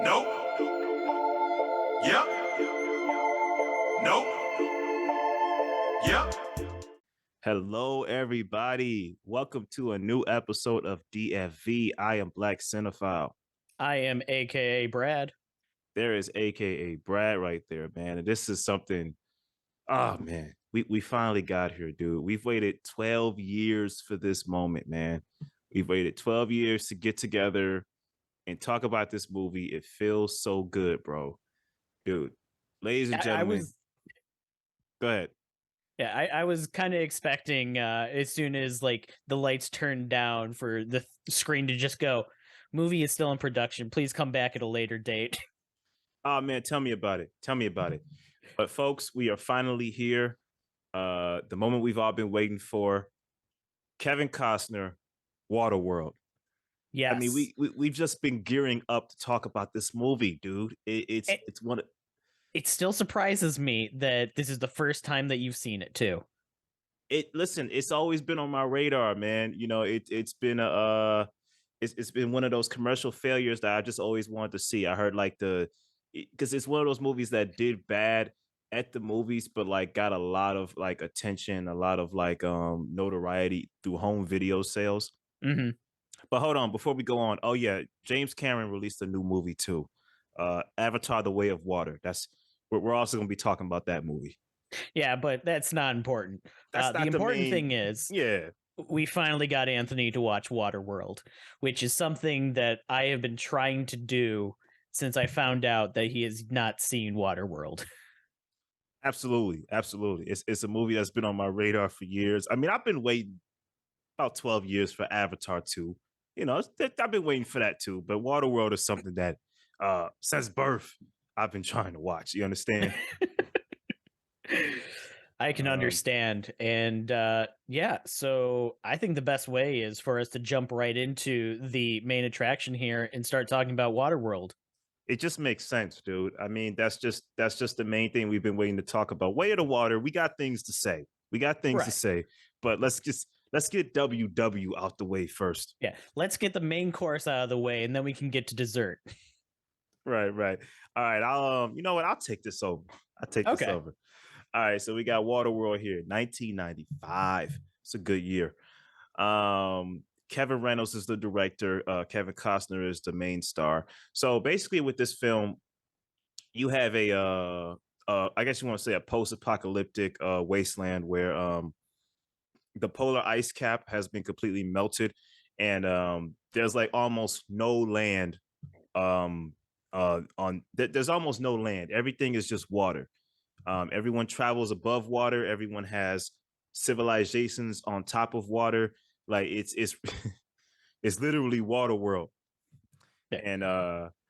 Nope. Yep. Nope. Yep. Hello, everybody. Welcome to a new episode of DFV. I am Black Cinephile. I am AKA Brad. There is AKA Brad right there, man. And this is something, oh, man. We finally got here, dude. We've waited 12 years for this moment, man. We've waited 12 years to get together and talk about this movie. It feels so good, bro. Dude, ladies and gentlemen, go ahead. Yeah, I was kind of expecting as soon as like the lights turned down for the screen to just go, movie is still in production. Please come back at a later date. Oh, man, tell me about it. Tell me about it. But folks, we are finally here. The moment we've all been waiting for. Kevin Costner, Waterworld. Yes. I mean, we've just been gearing up to talk about this movie, dude. It's one. It still surprises me that this is the first time that you've seen it too. Listen, it's always been on my radar, man. You know, it's been it's been one of those commercial failures that I just always wanted to see. I heard because it's one of those movies that did bad at the movies, but like got a lot of like attention, a lot of like notoriety through home video sales. Mm-hmm. But hold on, before we go on, oh yeah, James Cameron released a new movie too, Avatar: The Way of Water. We're also going to be talking about that movie. Yeah, but that's not important. That's not the important thing is, yeah, we finally got Anthony to watch Waterworld, which is something that I have been trying to do since I found out that he has not seen Waterworld. Absolutely. It's a movie that's been on my radar for years. I mean, I've been waiting about 12 years for Avatar 2. You know, I've been waiting for that too. But Waterworld is something that since birth I've been trying to watch. You understand? I can understand. And yeah, so I think the best way is for us to jump right into the main attraction here and start talking about Waterworld. It just makes sense, dude. I mean, that's just the main thing we've been waiting to talk about. Way of the Water, we got things to say. To say, but let's get WW out the way first. Yeah, let's get the main course out of the way, and then we can get to dessert. Right. All right, I'll you know what? I'll take this over. This over. All right, so we got Waterworld here, 1995. It's a good year. Kevin Reynolds is the director. Kevin Costner is the main star. So basically, with this film, you have I guess you want to say a post-apocalyptic wasteland where the polar ice cap has been completely melted, and there's like almost no land. There's almost no land. Everything is just water. Everyone travels above water. Everyone has civilizations on top of water. Like it's it's literally water world. And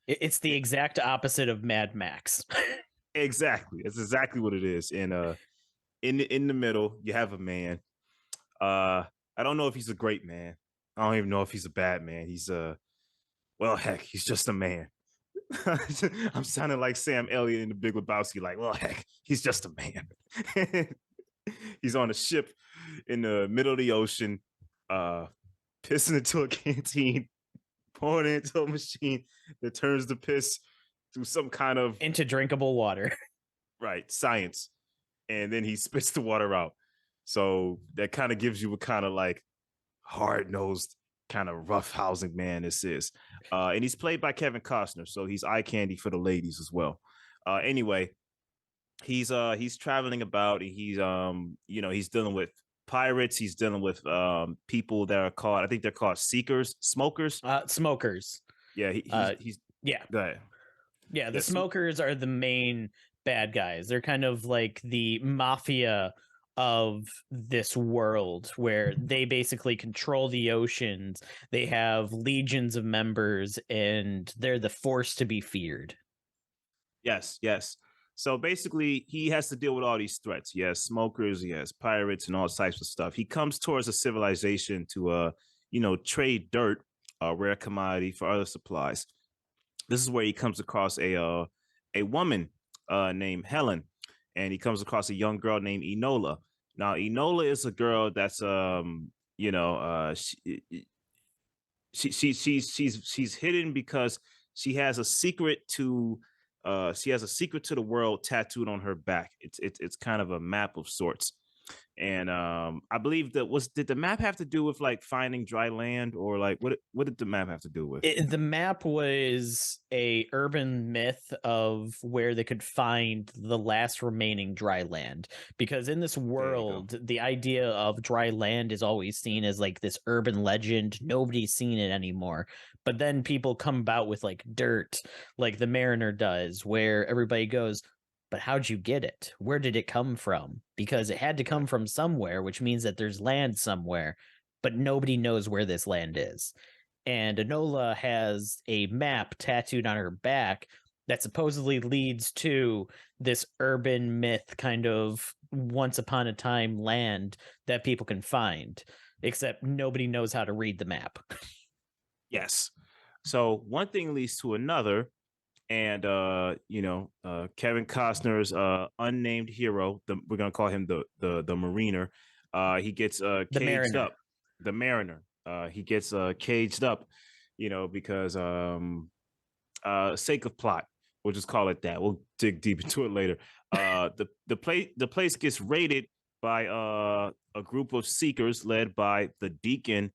it's the exact opposite of Mad Max. Exactly. It's exactly what it is. And in the middle, you have a man. I don't know if he's a great man. I don't even know if he's a bad man. He's well, heck, he's just a man. I'm sounding like Sam Elliott in The Big Lebowski. Like, well, heck, he's just a man. He's on a ship in the middle of the ocean, pissing into a canteen, pouring it into a machine that turns the piss through some kind of into drinkable water. Right, science. And then he spits the water out. So that kind of gives you a kind of like hard-nosed, kind of rough-housing man this is. And he's played by Kevin Costner, so he's eye candy for the ladies as well. Anyway, he's traveling about, and he's he's dealing with pirates. He's dealing with people that are called, I think they're called smokers. Smokers. Yeah, he's yeah. Go ahead. Yeah, the smokers are the main bad guys. They're kind of like the mafia of this world, where they basically control the oceans. They have legions of members, and they're the force to be feared. Yes. So basically, he has to deal with all these threats. He has smokers, he has pirates, and all types of stuff. He comes towards a civilization to trade dirt, a rare commodity, for other supplies. This is where he comes across a woman named Helen, and he comes across a young girl named Enola. Now, Enola is a girl that's she's hidden because she has a secret to the world tattooed on her back. It's kind of a map of sorts. And I believe did the map have to do with like finding dry land, or like what did the map have to do with? The map was a urban myth of where they could find the last remaining dry land, because in this world the idea of dry land is always seen as like this urban legend. Nobody's seen it anymore, but then people come about with like dirt, like the Mariner does, where everybody goes, but how'd you get it? Where did it come from? Because it had to come from somewhere, which means that there's land somewhere, but nobody knows where this land is. And Enola has a map tattooed on her back that supposedly leads to this urban myth kind of once upon a time land that people can find, except nobody knows how to read the map. Yes. So one thing leads to another, and Kevin Costner's unnamed hero, we're gonna call him the Mariner. He gets caged Mariner. up. The Mariner. He gets caged up, because sake of plot, we'll just call it that. We'll dig deep into it later. The place gets raided by a group of seekers led by the Deacon,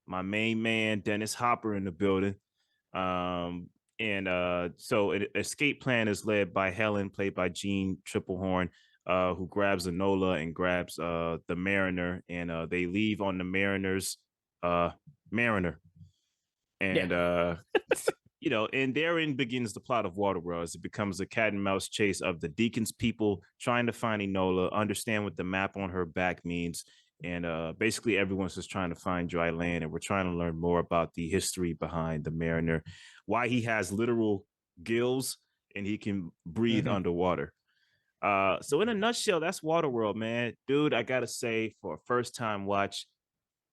my main man Dennis Hopper in the building. So an escape plan is led by Helen, played by Jean Triplehorn, who grabs Enola and grabs the Mariner, and they leave on the Mariner's Mariner. And and therein begins the plot of Waterworld, as it becomes a cat and mouse chase of the Deacon's people trying to find Enola, understand what the map on her back means. And basically everyone's just trying to find dry land, and we're trying to learn more about the history behind the Mariner, why he has literal gills and he can breathe underwater. So in a nutshell, that's Waterworld, man. Dude, I gotta say, for a first time watch,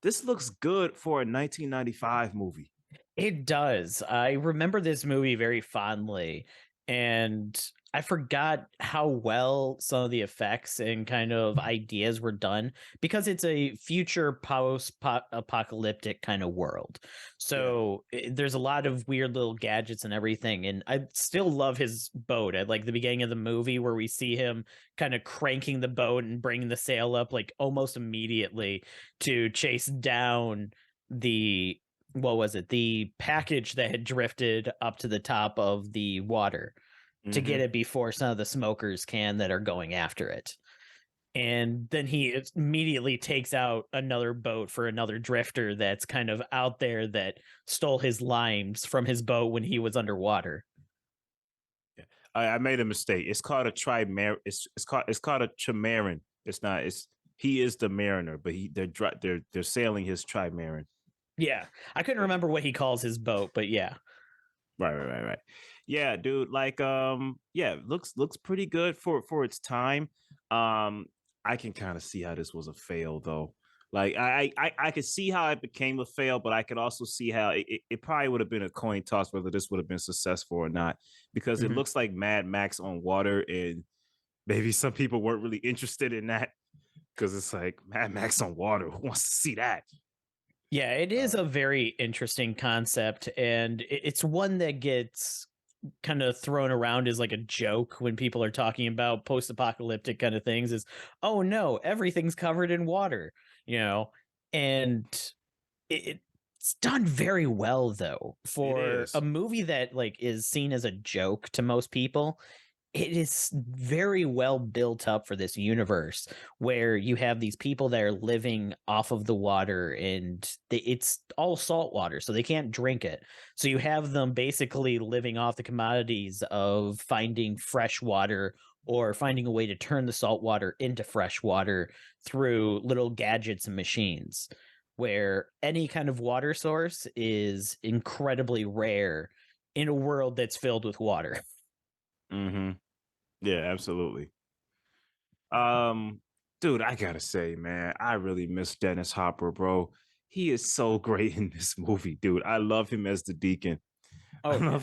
this looks good for a 1995 movie. It does. I remember this movie very fondly, and I forgot how well some of the effects and kind of ideas were done, because it's a future post-apocalyptic kind of world. So there's a lot of weird little gadgets and everything, and I still love his boat at like the beginning of the movie, where we see him kind of cranking the boat and bringing the sail up like almost immediately to chase down the what was it, the package that had drifted up to the top of the water to get it before some of the smokers can that are going after it. And then he immediately takes out another boat for another drifter that's kind of out there that stole his limes from his boat when he was underwater. I made a mistake. It's called a trimar. It's called a trimaran. It's not. He is the Mariner, but they're sailing his trimaran. Yeah, I couldn't remember what he calls his boat, but yeah. Right. Yeah, dude. Like, looks pretty good for its time. I can kind of see how this was a fail, though. Like, I could see how it became a fail, but I could also see how it probably would have been a coin toss whether this would have been successful or not, because it looks like Mad Max on water, and maybe some people weren't really interested in that, because it's like Mad Max on water. Who wants to see that? Yeah, it is a very interesting concept, and it's one that gets kind of thrown around as like a joke when people are talking about post-apocalyptic kind of things, is, oh no, everything's covered in water, and it's done very well, though, for a movie that like is seen as a joke to most people. It is very well built up for this universe, where you have these people that are living off of the water, and it's all salt water, so they can't drink it. So you have them basically living off the commodities of finding fresh water, or finding a way to turn the salt water into fresh water through little gadgets and machines, where any kind of water source is incredibly rare in a world that's filled with water. Yeah, absolutely. Dude, I gotta say, man, I really miss Dennis Hopper, bro. He is so great in this movie, dude. I love him as the Deacon. Oh,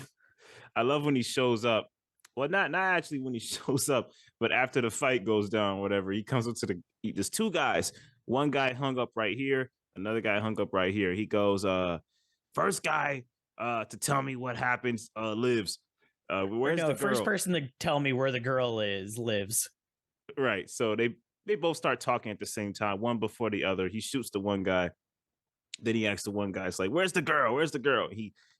I love when he shows up. Well, not actually when he shows up, but after the fight goes down, whatever, he comes up to there's two guys. One guy hung up right here, another guy hung up right here. He goes, first guy to tell me what happens lives. Or Where's no, the first girl? person to tell me where the girl is lives. Right. So they both start talking at the same time, one before the other. He shoots the one guy. Then he asks the one guy, it's like, "Where's the girl? Where's the girl?"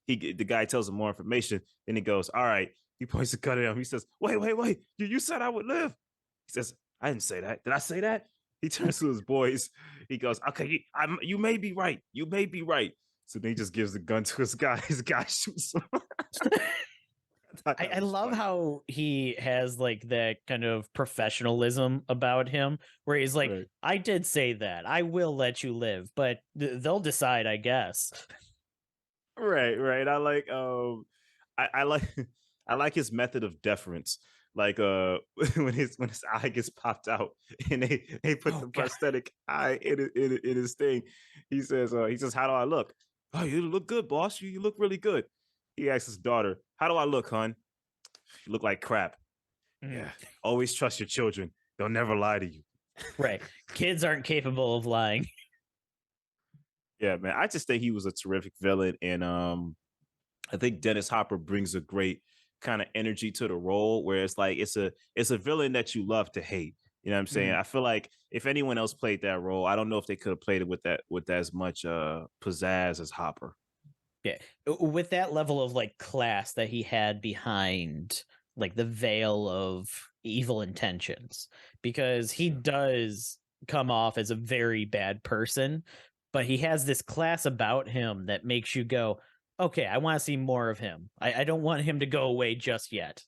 The guy tells him more information. Then he goes, "All right." He points the gun at him. He says, "Wait, wait, wait! You said I would live." He says, "I didn't say that. Did I say that?" He turns to his boys. He goes, "Okay, you may be right. You may be right." So then he just gives the gun to his guy. His guy shoots him. I love how he has like that kind of professionalism about him, where he's like, Right. I did say that. I will let you live, but they'll decide, I guess. Right. I like I like his method of deference. Like when his eye gets popped out and they put Oh, the God. prosthetic eye in his thing. He says, "How do I look?" "Oh, you look good, boss. You look really good." He asks his daughter, "How do I look, hon?" "You look like crap." Mm, "Yeah. Always trust your children. They'll never lie to you." right. Kids aren't capable of lying. Yeah, man. I just think he was a terrific villain, and I think Dennis Hopper brings a great kind of energy to the role where it's like it's a villain that you love to hate. You know what I'm saying? Mm, I feel like if anyone else played that role, I don't know if they could have played it with as much pizzazz as Hopper. yeah. With that level of like class that he had behind like the veil of evil intentions, because he Sure. does come off as a very bad person, but he has this class about him that makes you go, okay, I want to see more of him. I don't want him to go away just yet.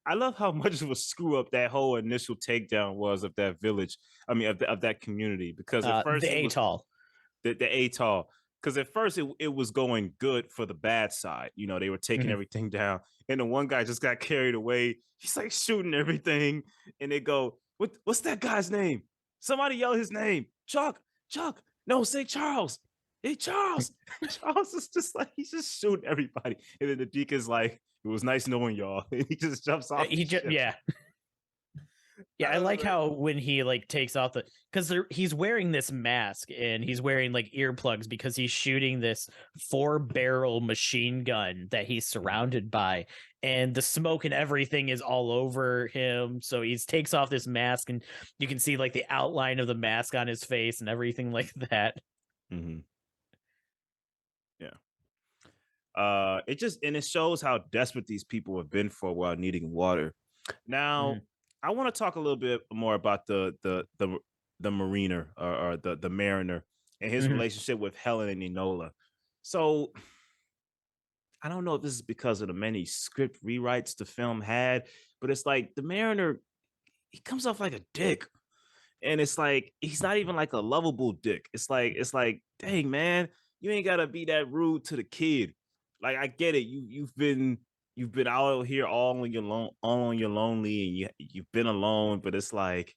I love how much of a screw up that whole initial takedown was of that village. I mean, of that community, because at The first it was Atoll. the ATAL. Because at first it was going good for the bad side. You know, they were taking Mhm. everything down. And the one guy just got carried away. He's like shooting everything. And they go, what's that guy's name? Somebody yell his name. Chuck. No, say Charles. Hey, Charles. Charles is just like, he's just shooting everybody. And then the deacon's like, "It was nice knowing y'all." And he just jumps off the He just, ship. yeah. Yeah, I I was like like, how when he like takes off the, because he's wearing this mask and he's wearing like earplugs because he's shooting this 4-barrel machine gun that he's surrounded by, and the smoke and everything is all over him. So he takes off this mask and you can see like the outline of the mask on his face and everything like that. Mhm. Yeah. It shows how desperate these people have been for a while needing water. Now, Mhm. I want to talk a little bit more about the mariner or the mariner and his Mhm. relationship with Helen and Enola. So I don't know if this is because of the many script rewrites the film had, but it's like the mariner, he comes off like a dick. And it's like he's not even like a lovable dick. It's like, dang man, you ain't gotta be that rude to the kid. Like I get it, you've been out here all on your lonely, and you've been alone, but it's like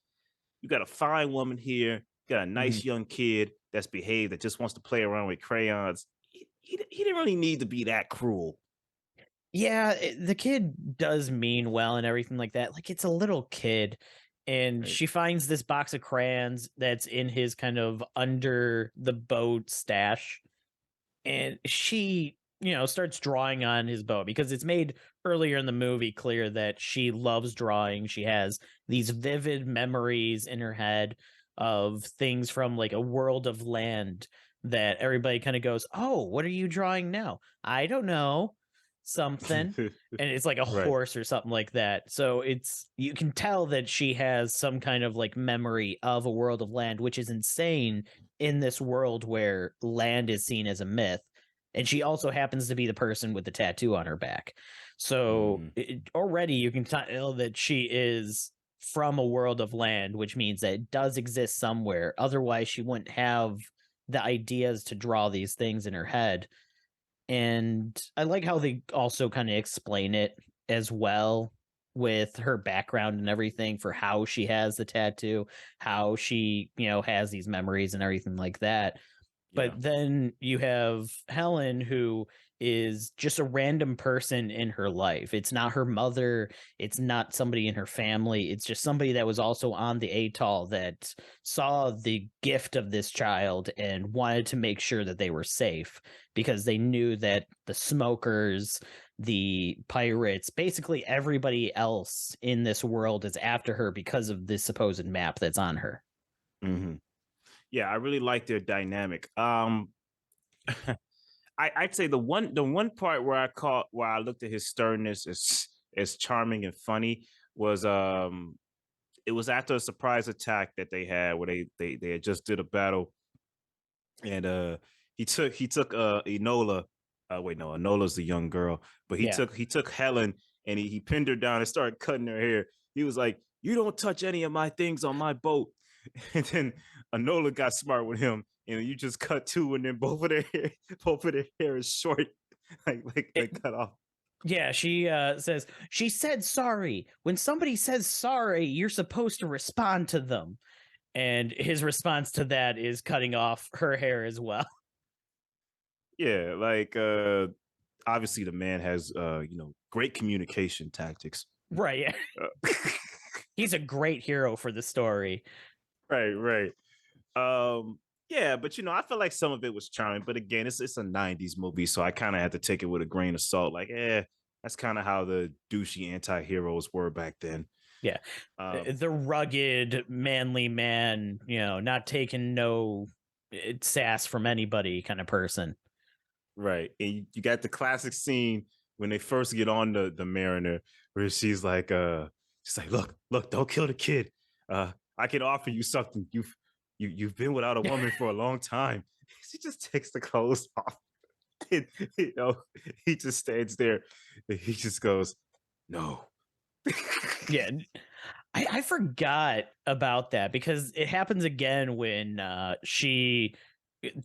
you got a fine woman here, you got a Mhm. nice young kid that's behaved that just wants to play around with crayons. He didn't really need to be that cruel. Yeah, the kid does mean well and everything like that. Like it's a little kid, and Right. she finds this box of crayons that's in his kind of under the boat stash, and she, starts drawing on his boat because it's made earlier in the movie clear that she loves drawing. She has these vivid memories in her head of things from like a world of land that everybody kind of goes, "Oh, what are you drawing now?" "I don't know." Something. And it's like a Right. horse or something like that. So it's, you can tell that she has some kind of like memory of a world of land, which is insane in this world where land is seen as a myth. And she also happens to be the person with the tattoo on her back. So Mhm. already you can tell that she is from a world of land, which means that it does exist somewhere. Otherwise, she wouldn't have the ideas to draw these things in her head. And I like how they also kind of explain it as well with her background and everything for how she has the tattoo, how she, has these memories and everything like that. Yeah. But then you have Helen, who is just a random person in her life. It's not her mother. It's not somebody in her family. It's just somebody that was also on the atoll that saw the gift of this child and wanted to make sure that they were safe because they knew that the smokers, the pirates, basically everybody else in this world is after her because of this supposed map that's on her. Mm-hmm. Yeah, I really like their dynamic. I'd say the one part where I looked at his sternness as charming and funny was it was after a surprise attack that they had where they had just did a battle, and he took Enola. Wait, no, Enola's the young girl, but he took Helen, and he pinned her down and started cutting her hair. He was like, "You don't touch any of my things on my boat." And then Enola got smart with him, and you just cut two, and then both of their hair is short, like cut off. Yeah, she said sorry. When somebody says sorry, you're supposed to respond to them. And his response to that is cutting off her hair as well. Yeah, like obviously the man has great communication tactics. Right. Yeah. Uh, He's a great hero for the story. right. Yeah, but I feel like some of it was charming, but again, it's a 90s movie, so I kind of had to take it with a grain of salt. Like, that's kind of how the douchey anti-heroes were back then. Yeah. The rugged, manly man, not taking no sass from anybody kind of person. Right. And you got the classic scene when they first get on the Mariner, where she's like, look, don't kill the kid. I can offer you something. You've been without a woman for a long time. She just takes the clothes off. And, he just stands there and he just goes, no. Yeah. I forgot about that because it happens again when she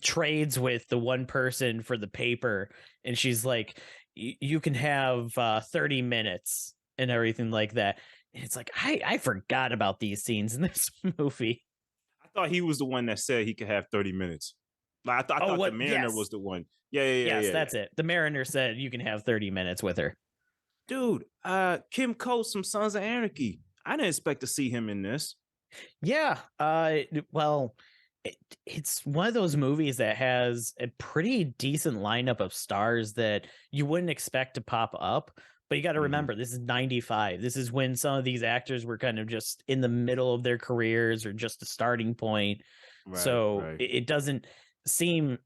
trades with the one person for the paper, and she's like, you can have 30 minutes and everything like that. And it's like, I forgot about these scenes in this movie. I thought he was the one that said he could have 30 minutes. Like, I thought the Mariner was the one. Yeah. That's it. The Mariner said you can have 30 minutes with her. Dude, Kim Coates from Sons of Anarchy. I didn't expect to see him in this. Yeah. Well, it's one of those movies that has a pretty decent lineup of stars that you wouldn't expect to pop up. But you got to remember, this is 95. This is when some of these actors were kind of just in the middle of their careers or just a starting point. Right, so right. It doesn't seem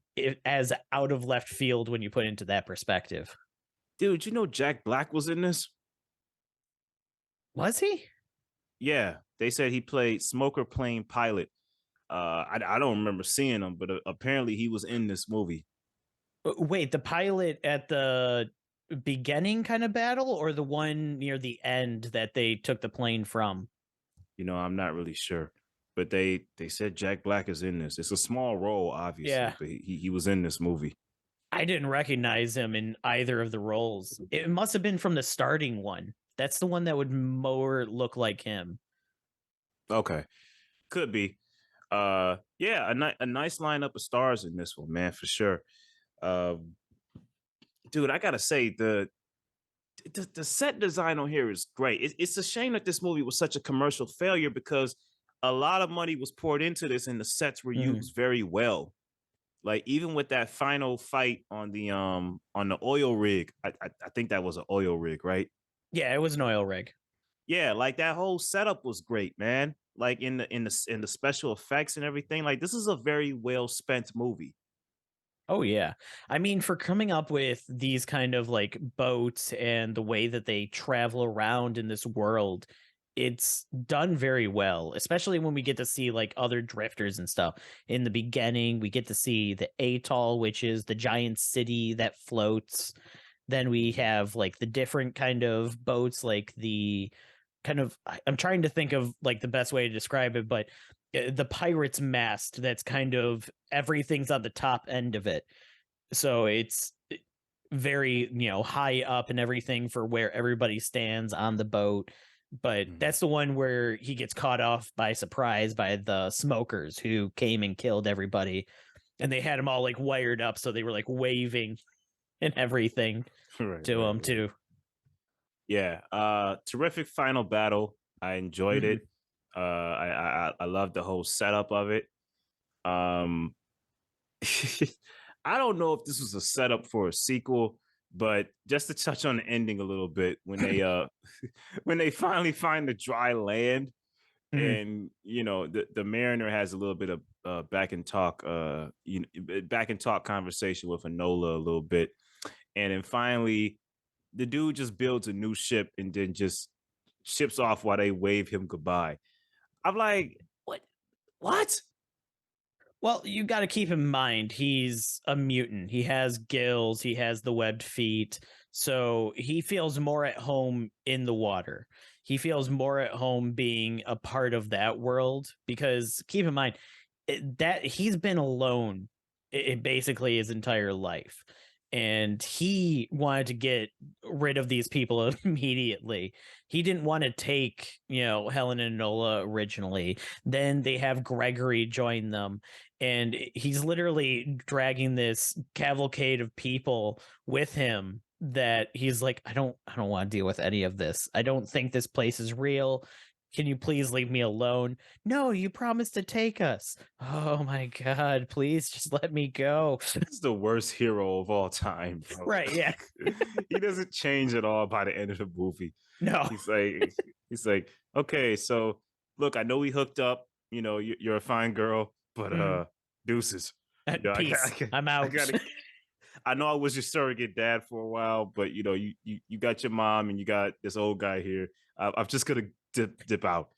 as out of left field when you put it into that perspective. Dude, Jack Black was in this? Was he? Yeah, they said he played Smoker Plane Pilot. I don't remember seeing him, but apparently he was in this movie. Wait, the pilot at the beginning kind of battle, or the one near the end that they took the plane from? I'm not really sure, but they said Jack Black is in this. It's a small role, obviously, but he was in this movie. I didn't recognize him in either of the roles. It must have been from the starting one. That's the one that would more look like him. Okay, could be. Yeah, a nice lineup of stars in this one, man, for sure. Dude, I gotta say the set design on here is great. It's a shame that this movie was such a commercial failure because a lot of money was poured into this, and the sets were used very well. Like even with that final fight on the oil rig, I think that was an oil rig, right? Yeah, it was an oil rig. Yeah, like that whole setup was great, man. Like in the special effects and everything. Like this is a very well spent movie. Oh yeah. I mean, for coming up with these kind of like boats and the way that they travel around in this world, it's done very well, especially when we get to see like other drifters and stuff. In the beginning, we get to see the atoll, which is the giant city that floats. Then we have like the different kind of boats, like the kind of, I'm trying to think of like the best way to describe it, but the pirate's mast that's kind of everything's on the top end of it. So it's very, high up and everything for where everybody stands on the boat. But that's the one where he gets caught off by surprise by the smokers who came and killed everybody. And they had them all like wired up. So they were like waving and everything Right, to right, him right. too. Yeah. Terrific final battle. I enjoyed Mhm. it. I love the whole setup of it. Um, I don't know if this was a setup for a sequel, but just to touch on the ending a little bit, when they when they finally find the dry land, Mhm. and the mariner has a little bit of back and talk back and talk conversation with Enola a little bit, and then finally the dude just builds a new ship and then just ships off while they wave him goodbye. I'm like, what? Well, you got to keep in mind he's a mutant. He has gills, he has the webbed feet, so he feels more at home in the water. He feels more at home being a part of that world because keep in mind that he's been alone basically his entire life. And he wanted to get rid of these people immediately. He didn't want to take, Helen and Nola originally. Then they have Gregory join them, and he's literally dragging this cavalcade of people with him that he's like, I don't want to deal with any of this. I don't think this place is real. Can you please leave me alone? No, you promised to take us. Oh my god, please just let me go. He's the worst hero of all time, bro. Right, yeah. He doesn't change at all by the end of the movie. No. He's like, okay, so look, I know we hooked up. You're a fine girl, but Mhm. deuces. At peace. I'm I out. gotta. I know I was your surrogate dad for a while, but you got your mom and you got this old guy here. I'm just gonna dip out.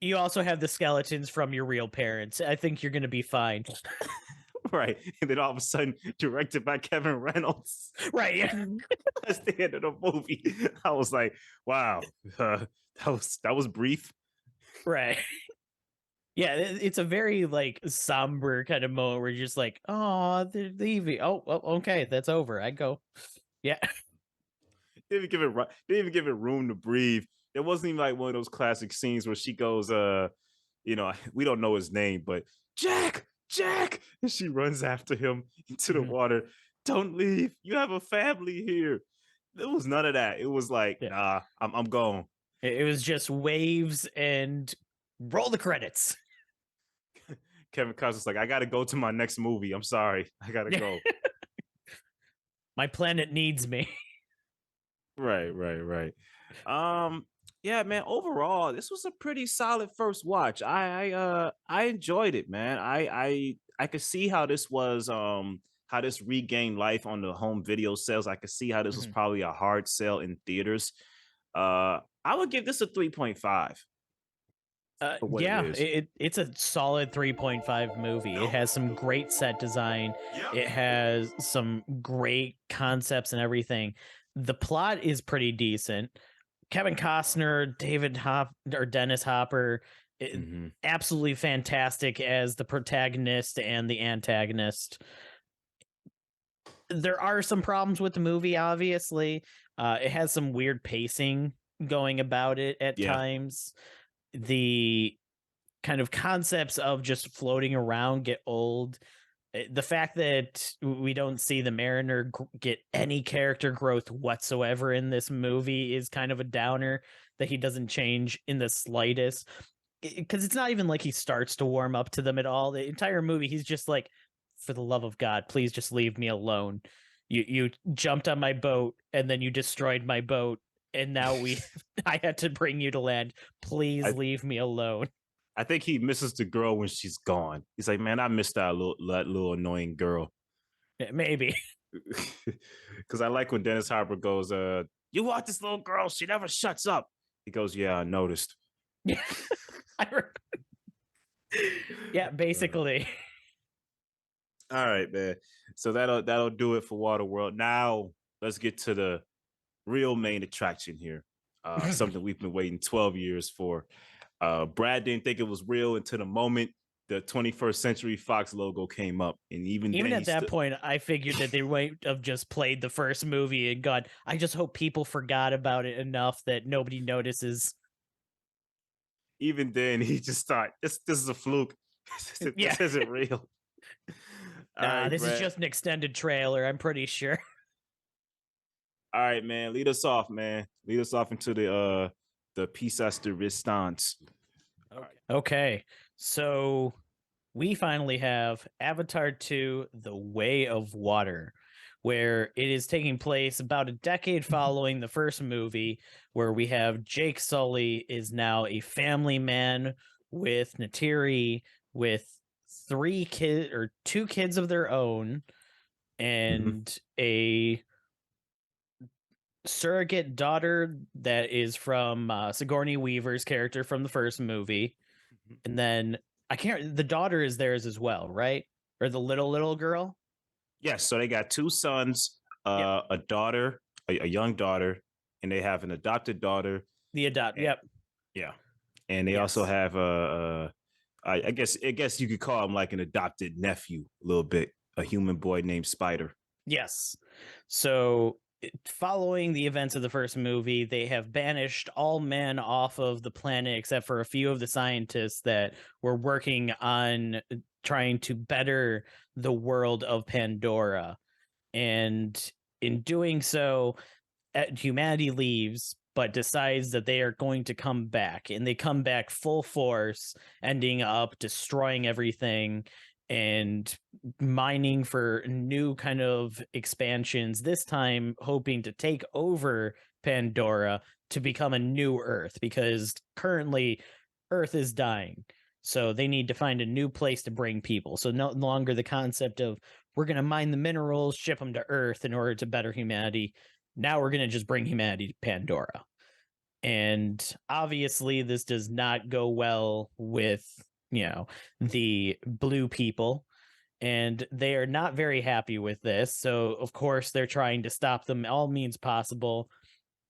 You also have the skeletons from your real parents. I think you're gonna be fine. Right, and then all of a sudden, directed by Kevin Reynolds. Right, yeah. That's the end of the movie. I was like, wow, that was brief. Right. Yeah, it's a very like somber kind of moment where you're just like, oh, they're leaving. Oh, well, okay, that's over. I go. Yeah. Didn't even give it room to breathe. There wasn't even like one of those classic scenes where she goes, we don't know his name, but Jack, and she runs after him into the Mhm. water. Don't leave. You have a family here. There was none of that. It was like, Yeah. nah, I'm gone. It was just waves and roll the credits. Kevin Costner's like, I gotta go to my next movie. I'm sorry, I gotta go. My planet needs me. Right. Yeah, man. Overall, this was a pretty solid first watch. I enjoyed it, man. I could see how this was how this regained life on the home video sales. I could see how this was Mhm. probably a hard sell in theaters. I would give this a 3.5 for what it Yeah, is. it's a solid 3.5 movie. It has some great set design. Yep. It has some great concepts and everything. The plot is pretty decent. Kevin Costner, Dennis Hopper, Mhm. absolutely fantastic as the protagonist and the antagonist. There are some problems with the movie, obviously. It has some weird pacing going about it at Yeah. times. The kind of concepts of just floating around get old. The fact that we don't see the Mariner get any character growth whatsoever in this movie is kind of a downer, that he doesn't change in the slightest. Because it's not even like he starts to warm up to them at all. The entire movie, he's just like, for the love of God, please just leave me alone. You jumped on my boat and then you destroyed my boat, and now I had to bring you to land. Please I leave me alone. I think he misses the girl when she's gone. He's like, man, I missed that little annoying girl. Maybe. Because I like when Dennis Hopper goes, you want this little girl? She never shuts up. He goes, yeah, I noticed. Yeah. Yeah, basically. All right, man. So that'll do it for Waterworld. Now let's get to the real main attraction here. Something we've been waiting 12 years for. Brad didn't think it was real until the moment the 21st Century Fox logo came up, and even Even then, at that point, I figured that they might have just played the first movie and gone, I just hope people forgot about it enough that nobody notices. even then, he just thought this is a fluke. Yeah. This isn't real. All Nah, right, this is Brad. just an extended trailer, I'm pretty sure. All right, man. Lead us off, man. Lead us off into the pièce de résistance. Okay, so we finally have Avatar 2: The Way of Water, where it is taking place about a decade following the first movie, where we have Jake Sully is now a family man with Natiri, with two kids of their own, and a surrogate daughter that is from Sigourney Weaver's character from the first movie. And then I can't. The daughter is theirs as well, right? Or the little girl. Yes, so they got two sons, Yep. a daughter, a young daughter, and they have an adopted daughter. The adopt. And- Yep. Yeah, and they also Yes. have I guess you could call him like an adopted nephew, a little bit, a human boy named Spider. Yes. So, following the events of the first movie, they have banished all men off of the planet except for a few of the scientists that were working on trying to better the world of Pandora. And in doing so, humanity leaves but decides that they are going to come back, and they come back full force, ending up destroying everything and mining for new kind of expansions, this time hoping to take over Pandora to become a new Earth, because currently Earth is dying. So they need to find a new place to bring people. So no longer the concept of we're going to mine the minerals, ship them to Earth in order to better humanity. Now we're going to just bring humanity to Pandora. And obviously, this does not go well with, the blue people. And they are not very happy with this. So, of course, they're trying to stop them all means possible,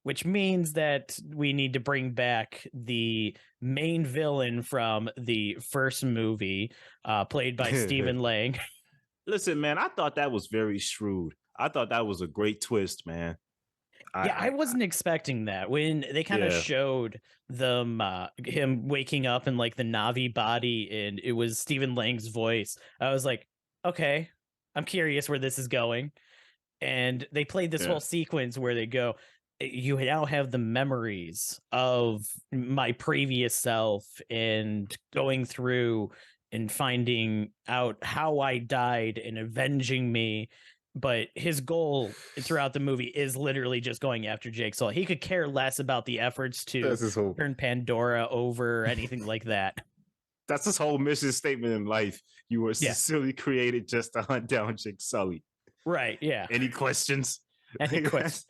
which means that we need to bring back the main villain from the first movie, played by Stephen Lang. Listen, man, I thought that was very shrewd. I thought that was a great twist, man. I wasn't expecting that when they kind of Yeah. showed them him waking up in like the Navi body and it was Stephen Lang's voice. I was like, okay, I'm curious where this is going. And they played this Yeah. whole sequence where they go, you now have the memories of my previous self and going through and finding out how I died and avenging me. But his goal throughout the movie is literally just going after Jake Sully. He could care less about the efforts to That's his whole turn Pandora over or anything like that. That's his whole mission statement in life. You were Yeah. sincerely created just to hunt down Jake Sully. Right, yeah. Any questions? Any questions?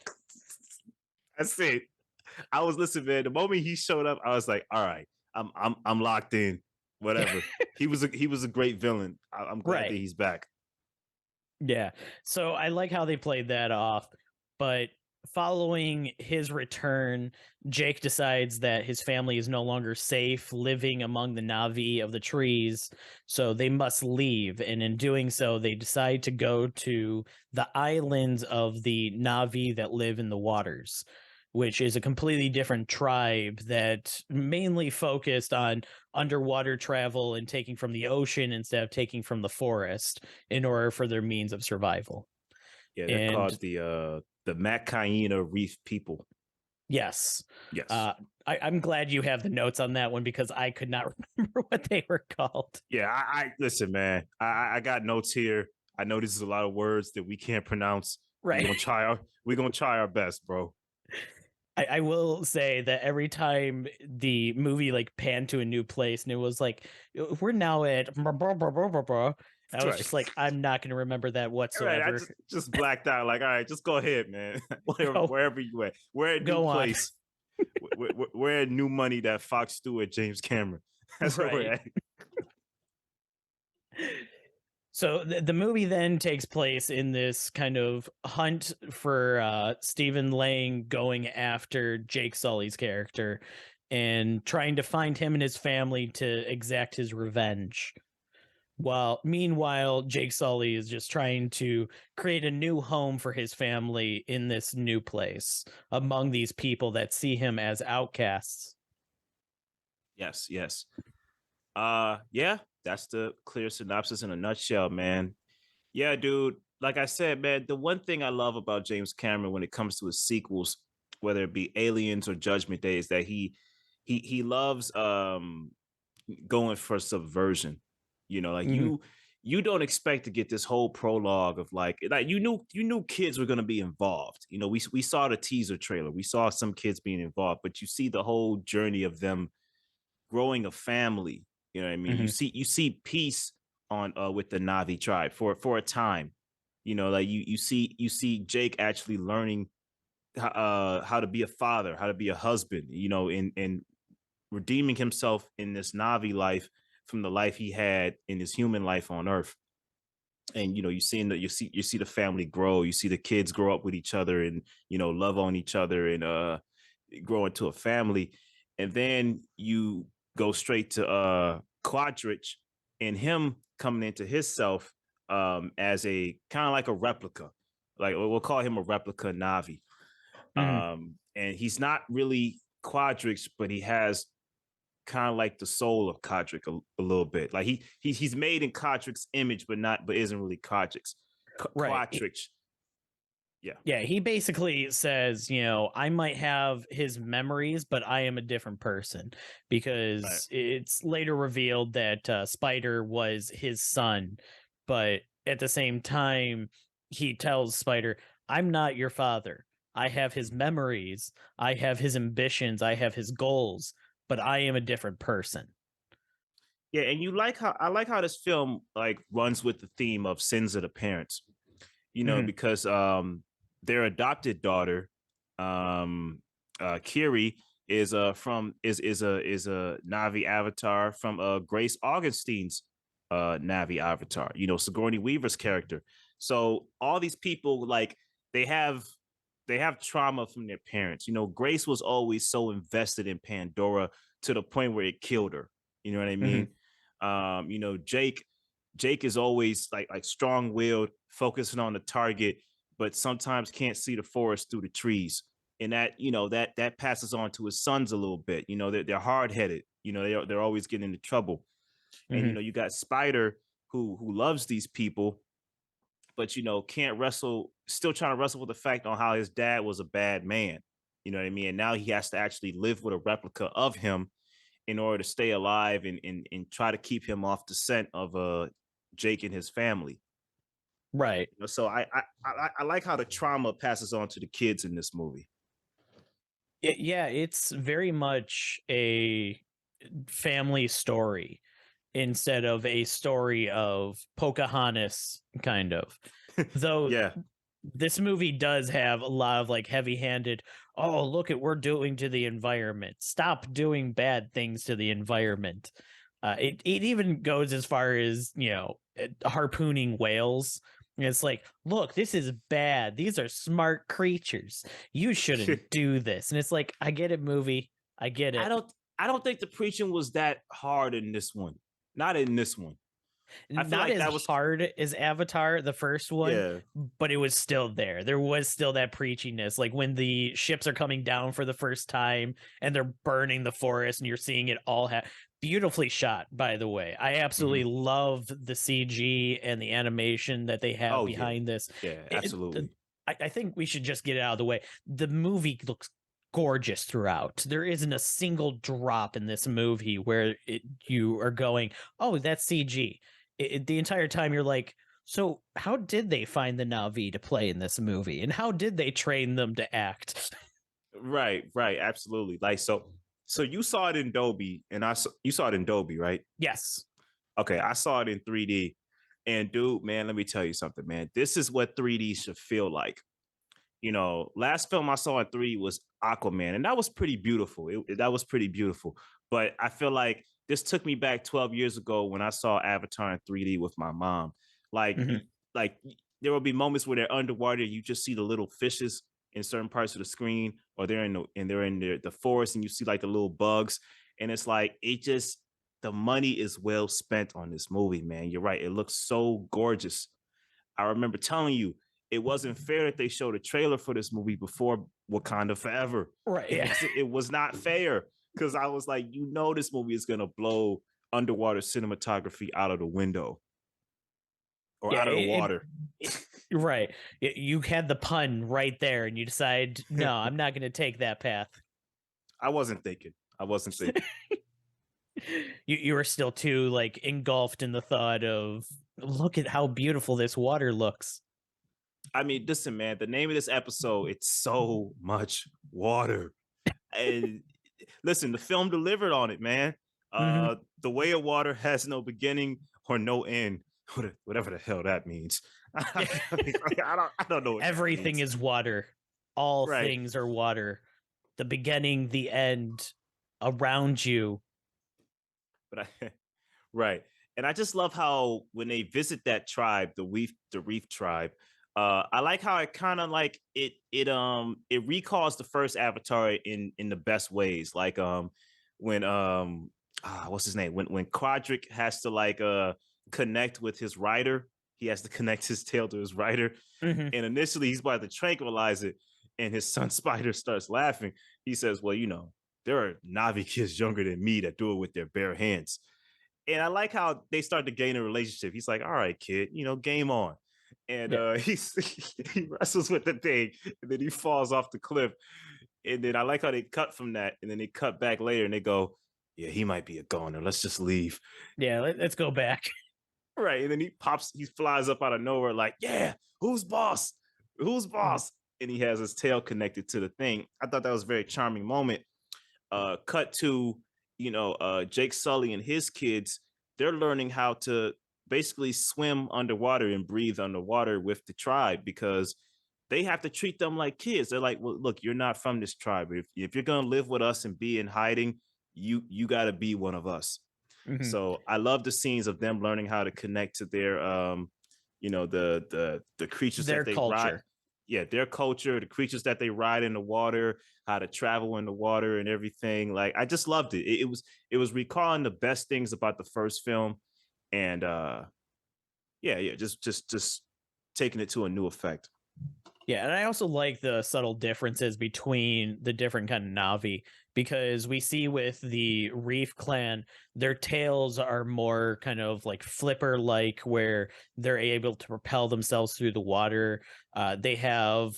That's it. I was listening, man. The moment he showed up, I was like, all right, I'm locked in. Whatever. he was a great villain. I'm glad Right. that he's back. Yeah. So I like how they played that off. But following his return, Jake decides that his family is no longer safe living among the Navi of the trees. So they must leave. And in doing so, they decide to go to the islands of the Navi that live in the waters, which is a completely different tribe that mainly focused on underwater travel and taking from the ocean instead of taking from the forest in order for their means of survival. Yeah, they're called the Macaina Reef people. Yes. Yes. I'm glad you have the notes on that one because I could not remember what they were called. Yeah, I listen, man. I got notes here. I know this is a lot of words that we can't pronounce. Right. We're gonna try our best, bro. I will say that every time the movie like panned to a new place and it was like, we're now at I was just like, I'm not going to remember that whatsoever. Right, I just blacked out. Like, all right, just go ahead, man. Wherever you at, we're at new place. We're at new money that Fox Stewart, James Cameron. That's where we're at. So the movie then takes place in this kind of hunt for Stephen Lang going after Jake Sully's character and trying to find him and his family to exact his revenge. Meanwhile, Jake Sully is just trying to create a new home for his family in this new place among these people that see him as outcasts. Yes. Yeah, that's the clear synopsis in a nutshell, man. Yeah, dude. like I said, man, the one thing I love about James Cameron when it comes to his sequels, whether it be Aliens or Judgment Day, is that he loves going for subversion. You know, like Mhm. you don't expect to get this whole prologue of like you knew kids were going to be involved. You know, we saw the teaser trailer, we saw some kids being involved, but you see the whole journey of them growing a family. You know what I mean? You Mhm. see peace on with the Navi tribe for a time. You know, like you see Jake actually learning how to be a father, how to be a husband. You know, and redeeming himself in this Navi life from the life he had in his human life on Earth. And you know, you see the family grow, you see the kids grow up with each other and love on each other and grow into a family. And then you go straight to Quadrich and him coming into his self as a kind of like a replica. Like we'll call him a replica Navi. Mhm. And he's not really Quadrich, but he has kind of like the soul of Kodrick a little bit. Like he's made in Kodrick's image, but isn't really Kodrick's. Right. Quadrich, yeah, Yeah, he basically says, I might have his memories, but I am a different person right. because it's later revealed that Spider was his son. But at the same time, he tells Spider, I'm not your father. I have his memories, I have his ambitions, I have his goals, but I am a different person. Yeah, and I like how this film like runs with the theme of sins of the parents. You know, Mhm. because their adopted daughter, Kiri, is a Navi avatar from Grace Augustine Navi avatar. You know, Sigourney Weaver's character. So all these people like they have they have trauma from their parents. You know, Grace was always so invested in Pandora to the point where it killed her. You know what I mean? Mhm. Jake is always like strong-willed, focusing on the target, but sometimes can't see the forest through the trees. And that passes on to his sons a little bit. You know, they're hard-headed. You know, they're always getting into trouble. And Mhm. you got Spider who loves these people, but can't wrestle, still trying to wrestle with the fact on how his dad was a bad man. You know what I mean? And now he has to actually live with a replica of him in order to stay alive and try to keep him off the scent of Jake and his family. Right. So I like how the trauma passes on to the kids in this movie. Yeah, it's very much a family story instead of a story of Pocahontas, kind of. Though Yeah, this movie does have a lot of like heavy-handed, oh, look at we're doing to the environment. Stop doing bad things to the environment. It even goes as far as, harpooning whales. It's like, look, this is bad. These are smart creatures. You shouldn't do this. And it's like, I get it, movie. I get I it. don't I don't think the preaching was that hard in this one. Not in this one. I feel Not like as that was hard as Avatar, the first one, yeah. but it was still there. There was still that preachiness. Like when the ships are coming down for the first time and they're burning the forest and you're seeing it all beautifully shot, by the way. I absolutely Mhm. love the CG and the animation that they have Oh yeah, behind this. yeah, It, absolutely. I think we should just get it out of the way. The movie looks gorgeous throughout. There isn't a single drop in this movie where you are going, oh, that's CG. The entire time you're like, so how did they find the Navi to play in this movie, and how did they train them to act? Right, right, absolutely. Like so you saw it in Dolby and you saw it in Dolby, right? Yes. Okay, I saw it in 3D. And dude, man, let me tell you something, man. This is what 3D should feel like. Last film I saw in 3D was Aquaman, and that was pretty beautiful. That was pretty beautiful. But I feel like this took me back 12 years ago when I saw Avatar in 3D with my mom. Like, Hmm. like there will be moments where they're underwater, you just see the little fishes in certain parts of the screen, or they're in the forest and you see like the little bugs. And it's like the money is well spent on this movie, man. You're right. It looks so gorgeous. I remember telling you it wasn't fair that they showed a trailer for this movie before Wakanda Forever. Right. It Yeah. was it was not fair because I was like, this movie is gonna blow underwater cinematography out of the window. or Yeah, out of the water. right. You had the pun right there, and you decide, no, I'm not going to take that path. I wasn't thinking. You were still too like engulfed in the thought of, look at how beautiful this water looks. I mean, listen, man, the name of this episode, it's so much water. And listen, the film delivered on it, man. Mhm. The way of water has no beginning or no end, whatever the hell that means. I don't know what Everything is water. All right. things are water. The beginning, the end, around you. But right. And I just love how when they visit that tribe, the Reef tribe, I like how it kind of like it recalls the first Avatar in the best ways. Like when what's his name? When Quadric has to like connect with his rider, he has to connect his tail to his rider. Mhm. And initially he's about to tranquilize it, and his son Spider starts laughing. He says, well, there are Navi kids younger than me that do it with their bare hands. And I like how they start to gain a relationship. He's like, all right, kid, game on. And Yeah. he wrestles with the thing, and then he falls off the cliff. And then I like how they cut from that, and then they cut back later and they go, yeah, he might be a goner. Let's just leave. Yeah, let's go back. Right. And then he flies up out of nowhere, like, yeah, who's boss? Who's boss? And he has his tail connected to the thing. I thought that was a very charming moment. Cut to, Jake Sully and his kids, they're learning how to basically swim underwater and breathe underwater with the tribe, because they have to treat them like kids. They're like, well, look, you're not from this tribe. If you're gonna live with us and be in hiding, you got to be one of us. Mhm. So I love the scenes of them learning how to connect to their the creatures Their that they ride. culture. Yeah, their culture, the creatures that they ride in the water, how to travel in the water and everything. Like, I just loved it. It was recalling the best things about the first film. And yeah, just taking it to a new effect. Yeah, and I also like the subtle differences between the different kind of Navi, because we see with the Reef clan, their tails are more kind of like flipper like, where they're able to propel themselves through the water. They have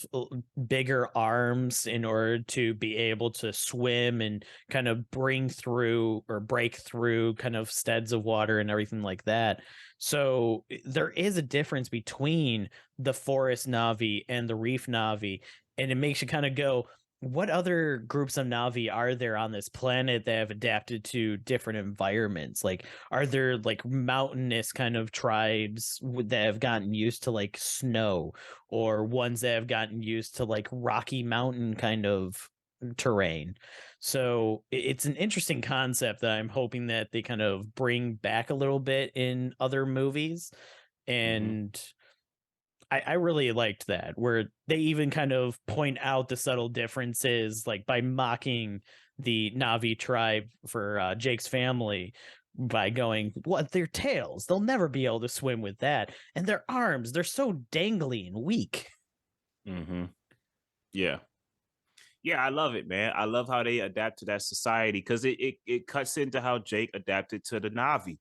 bigger arms in order to be able to swim and kind of bring through or break through kind of steads of water and everything like that. So there is a difference between the forest Navi and the reef Navi, and it makes you kind of go, what other groups of Navi are there on this planet that have adapted to different environments? Like, are there like mountainous kind of tribes that have gotten used to like snow, or ones that have gotten used to like Rocky Mountain kind of terrain? So it's an interesting concept that I'm hoping that they kind of bring back a little bit in other movies. Mhm. And I really liked that, where they even kind of point out the subtle differences, like by mocking the Navi tribe for Jake's family by going, what, their tails? They'll never be able to swim with that. And their arms, they're so dangly and weak. Mhm. Yeah. Yeah, I love it, man. I love how they adapt to that society, because it cuts into how Jake adapted to the Navi.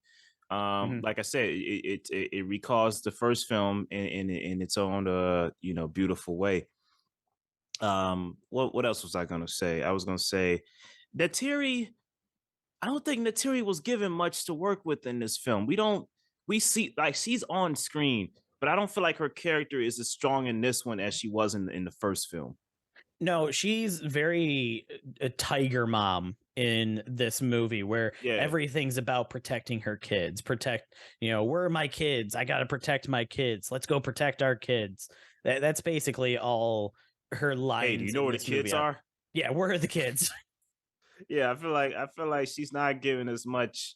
Mhm. Like I said, it recalls the first film in its own beautiful way. What else was I gonna say? I was gonna say Natiri. I don't think Natiri was given much to work with in this film. We see, like, she's on screen, but I don't feel like her character is as strong in this one as she was in the first film. No, she's very a tiger mom in this movie, where Yeah. everything's about protecting her kids. Where are my kids? I got to protect my kids. Let's go protect our kids. That's basically all her Hey, do you lines know in where the this movie kids are. are? Yeah, where are the kids? Yeah, I feel like she's not given as much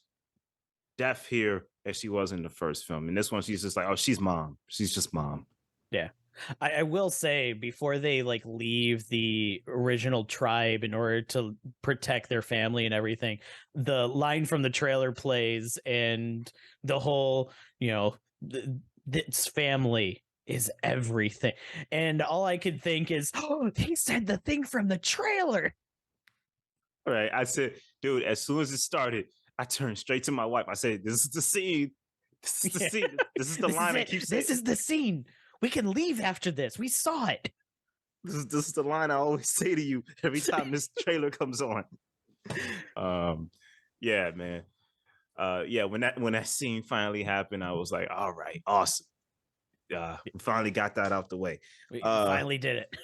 depth here as she was in the first film. In this one, she's just like, oh, she's mom. She's just mom. Yeah. I will say, before they like leave the original tribe in order to protect their family and everything, the line from the trailer plays, and the whole, this family is everything. And all I could think is, oh, he said the thing from the trailer. All right. I said, dude, as soon as it started, I turned straight to my wife. I said, this is the scene. This is the Yeah. scene. This is the This line is I it. keep saying. This is the scene. We can leave after this. We saw it. This is the line I always say to you every time this trailer comes on. Yeah, man. Yeah, when that scene finally happened, I was like, all right, awesome. We finally got that out the way. We finally did it.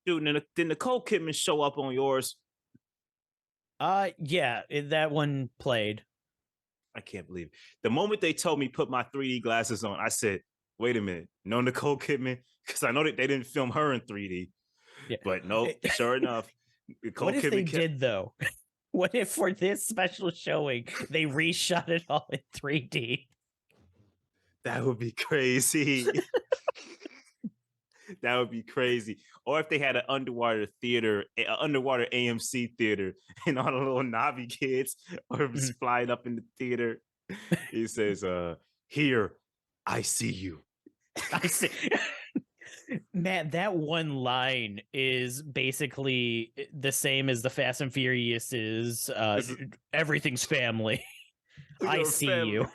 Dude, did Nicole Kidman show up on yours? Yeah, that one played. I can't believe it. The moment they told me put my 3D glasses on, I said, wait a minute, no Nicole Kidman? Because I know that they didn't film her in 3D. Yeah. But nope, sure enough, Nicole What if Kidman they did though? What if for this special showing they reshot it all in 3D? That would be crazy. That would be crazy. Or if they had an underwater theater, an underwater AMC theater, and all the little Navi kids are just flying up in the theater. He says, here, I see you. I see. Man, that one line is basically the same as the Fast and Furious is everything's family. I Your see family. you.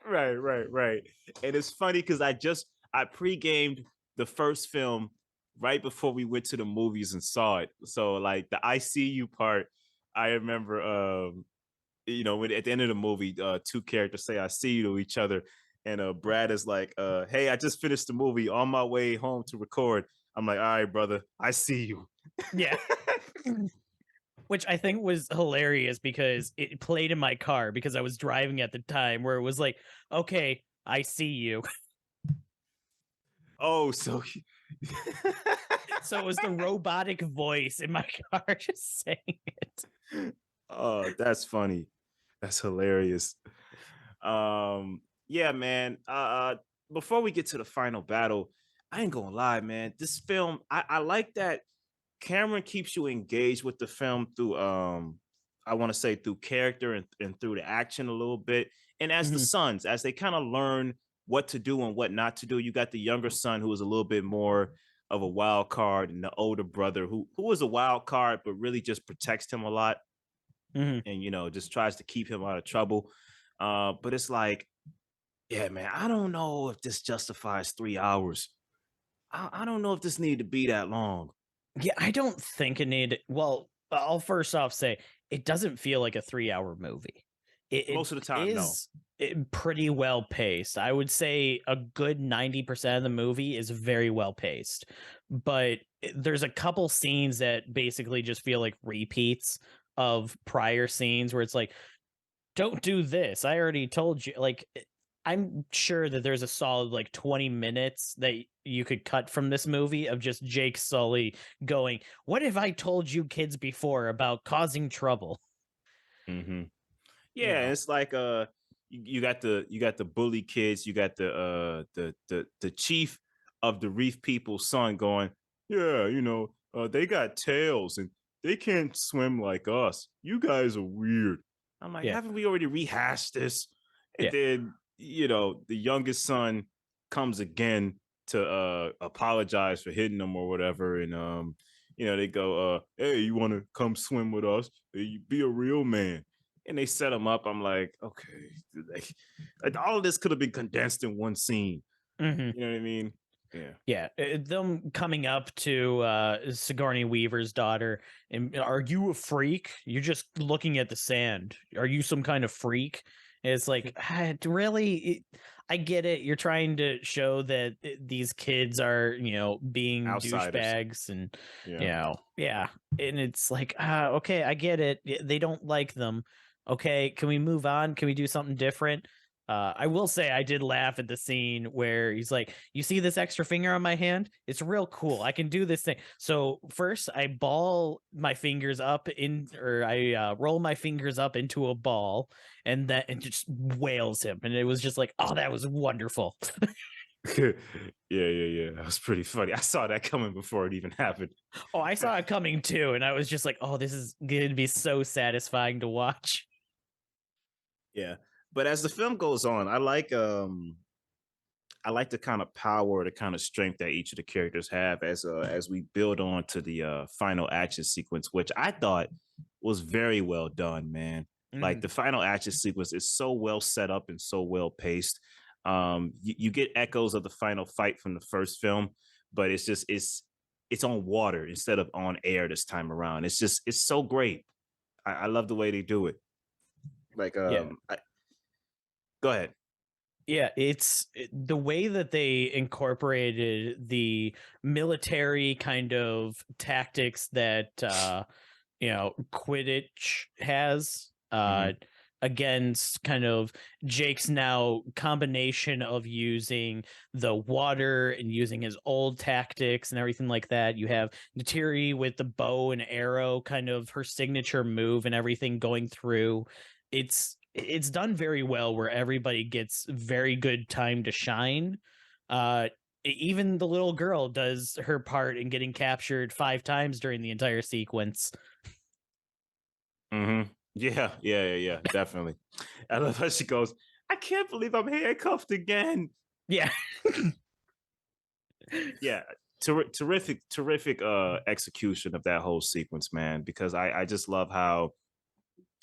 Right. And it's funny because I pre-gamed the first film right before we went to the movies and saw it. So like the I see you part, I remember when at the end of the movie, two characters say I see you to each other. And Brad is like, hey, I just finished the movie on my way home to record. I'm like, all right, brother, I see you. Yeah. Which I think was hilarious because it played in my car because I was driving at the time where it was like, okay, I see you. Oh, so So it was the robotic voice in my car just saying it. Oh, that's funny. That's hilarious. Yeah, man. Before we get to the final battle, I ain't gonna lie, man. This film, I like that Cameron keeps you engaged with the film through I want to say through character and through the action a little bit. And as the sons, as they kind of learn what to do and what not to do, you got the younger son who is a little bit more of a wild card, and the older brother who is a wild card, but really just protects him a lot and just tries to keep him out of trouble. But it's like, yeah, man, I don't know if this justifies 3 hours. I don't know if this need to be that long. Yeah, I don't think it need. Well, I'll first off say it doesn't feel like a 3 hour movie. Most of the time, no. Pretty well paced. I would say a good 90% of the movie is very well paced, but there's a couple scenes that basically just feel like repeats of prior scenes where it's like, don't do this. I already told you. Like, I'm sure that there's a solid like 20 minutes that you could cut from this movie of just Jake Sully going, what have I told you kids before about causing trouble? Mm-hmm. You Yeah, know. it's like you got the bully kids, you got the chief of the reef people's son going, yeah, they got tails and they can't swim like us. You guys are weird. I'm like, Yeah. haven't we already rehashed this? And Yeah. then, the youngest son comes again to apologize for hitting them or whatever. And they go, hey, you wanna come swim with us? Hey, be a real man. And they set him up. I'm like, okay, like all of this could have been condensed in one scene. Mm-hmm. You know what I mean? Yeah, them coming up to Sigourney Weaver's daughter, and are you a freak? You're just looking at the sand. Are you some kind of freak? And it's like, really? I get it. You're trying to show that these kids are, being Outsiders. douchebags, and Yeah. yeah. And it's like, okay, I get it. They don't like them. Okay, can we move on? Can we do something different? I will say I did laugh at the scene where he's like, you see this extra finger on my hand? It's real cool. I can do this thing. So first I ball my fingers up or I roll my fingers up into a ball, and that it just wails him. And it was just like, oh, that was wonderful. Yeah. That was pretty funny. I saw that coming before it even happened. Oh, I saw it coming too. And I was just like, oh, this is going to be so satisfying to watch. Yeah. But as the film goes on, I like the kind of power, the kind of strength that each of the characters have as we build on to the final action sequence, which I thought was very well done, man. Like the final action sequence is so well set up and so well paced. You get echoes of the final fight from the first film, but it's on water instead of on air this time around. It's so great. I love the way they do it. Like Yeah. Go ahead. Yeah, the way that they incorporated the military kind of tactics that Quidditch has against kind of Jake's now combination of using the water and using his old tactics and everything like that. You have Natiri with the bow and arrow, kind of her signature move and everything going through. It's done very well where everybody gets very good time to shine. Even the little girl does her part in getting captured 5 times during the entire sequence. Yeah, definitely. I love how she goes, I can't believe I'm handcuffed again. Yeah. Yeah, terrific execution of that whole sequence, man, because I just love how